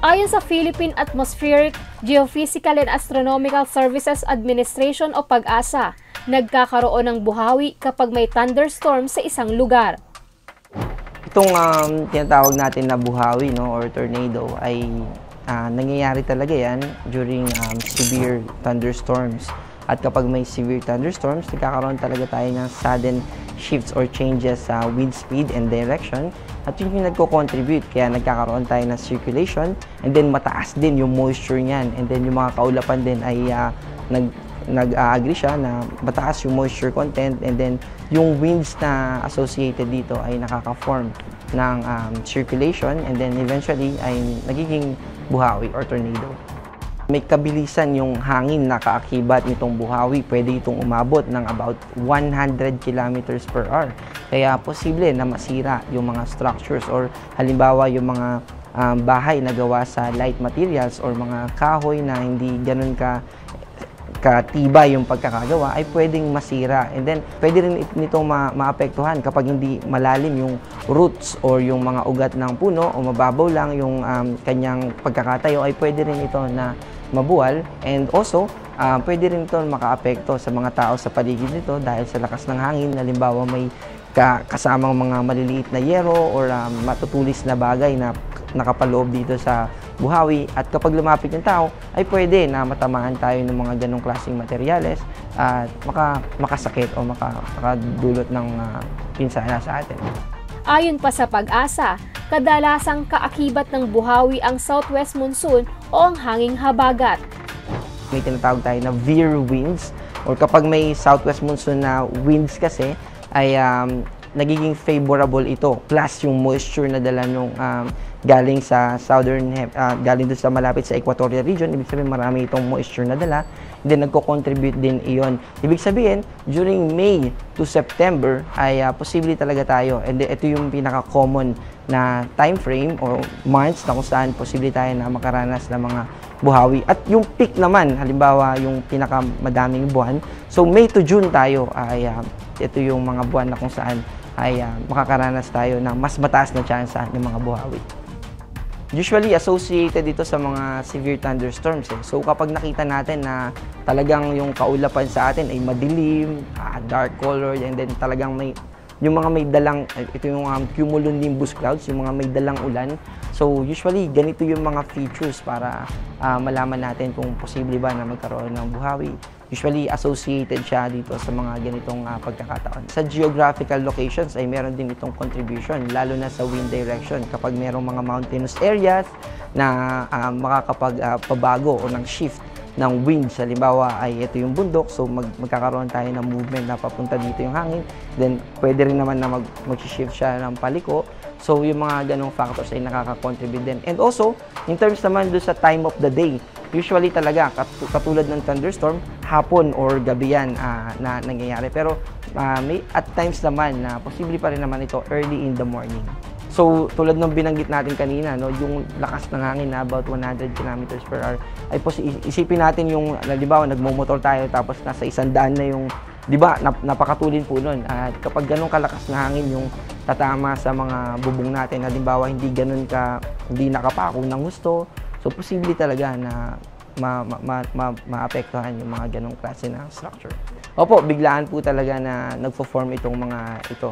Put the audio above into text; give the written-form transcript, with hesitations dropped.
Ayon sa Philippine Atmospheric, Geophysical and Astronomical Services Administration o PAGASA, nagkakaroon ng buhawi kapag may thunderstorm sa isang lugar. Itong tinatawag natin na buhawi, no, or tornado ay nangyayari talaga yan during severe thunderstorms. At kapag may severe thunderstorms, nagkakaroon talaga tayo ng sudden shifts or changes sa wind speed and direction. At yun yung nagko-contribute, kaya nagkakaroon tayo ng circulation, and then mataas din yung moisture niyan. And then yung mga kaulapan din ay nag-agree siya na mataas yung moisture content, and then yung winds na associated dito ay nakaka-form ng circulation, and then eventually ay nagiging buhawi or tornado. May kabilisan yung hangin na kaakibat nitong buhawi. Pwede itong umabot ng about 100 kilometers per hour. Kaya posible na masira yung mga structures, or halimbawa yung mga bahay na gawa sa light materials or mga kahoy na hindi ganun katibay yung pagkakagawa ay pwedeng masira. And then pwede rin nitong maapektuhan kapag hindi malalim yung roots or yung mga ugat ng puno, o mababaw lang yung kanyang pagkakatayo, ay pwede rin ito na mabuwal. And also pwede rin ito makaapekto sa mga tao sa paligid nito dahil sa lakas ng hangin. Halimbawa may kasamang mga maliliit na yero or matutulis na bagay na nakapaloob dito sa buhawi, at kapag lumapit yung tao ay pwede na matamaan tayo ng mga ganong klaseng materyales at makasakit o makadulot ng pinsala sa atin. Ayon pa sa PAGASA, kadalasang kaakibat ng buhawi ang southwest monsoon o ang hanging habagat. May tinatawag tayo na veer winds, or kapag may southwest monsoon na winds kasi ay nagiging favorable ito, plus yung moisture na dala nung galing sa galing doon sa malapit sa equatorial region. Ibig sabihin marami itong moisture na dala, then nagko-contribute din iyon. Ibig sabihin during May to September ay posible talaga tayo, and ito yung pinaka-common na time frame or months na kung saan posible tayo na makaranas ng mga buhawi. At yung peak naman, halimbawa yung pinakamadaming buwan, so May to June tayo ay ito yung mga buwan na kung saan ay makakaranas tayo ng mas mataas na tsansa ng mga buhawi. Usually associated dito sa mga severe thunderstorms. So kapag nakita natin na talagang yung kaulapan sa atin ay madilim, dark colored, and then talagang yung mga may dalang, ito yung cumulonimbus clouds, yung mga may dalang ulan. So usually ganito yung mga features para malaman natin kung posible ba na magkaroon ng buhawi. Usually associated siya dito sa mga ganitong pagkakataon. Sa geographical locations ay meron din itong contribution, lalo na sa wind direction. Kapag merong mga mountainous areas na makakapagpabago o ng shift ng wind, halimbawa ay ito yung bundok, so magkakaroon tayo ng movement na papunta dito yung hangin, then pwede rin naman na mag-shift siya ng paliko. So yung mga ganong factors ay nakaka-contribute din. And also, in terms naman doon sa time of the day, usually talaga, katulad ng thunderstorm, hapon or gabi yan na nangyayari. Pero may at times naman na posible pa rin naman ito early in the morning. So tulad ng binanggit natin kanina, no, yung lakas ng hangin na about 100 kilometers per hour, ay isipin natin yung, halimbawa, nagmumotor tayo tapos nasa 100 na yung, di ba, napakatulin po nun. At kapag ganun kalakas na hangin yung tatama sa mga bubong natin, halimbawa hindi nakapako ng gusto, so posible talaga na maapektuhan yung mga ganong klase ng structure. Opo, biglaan po talaga na nagpo-form itong mga ito.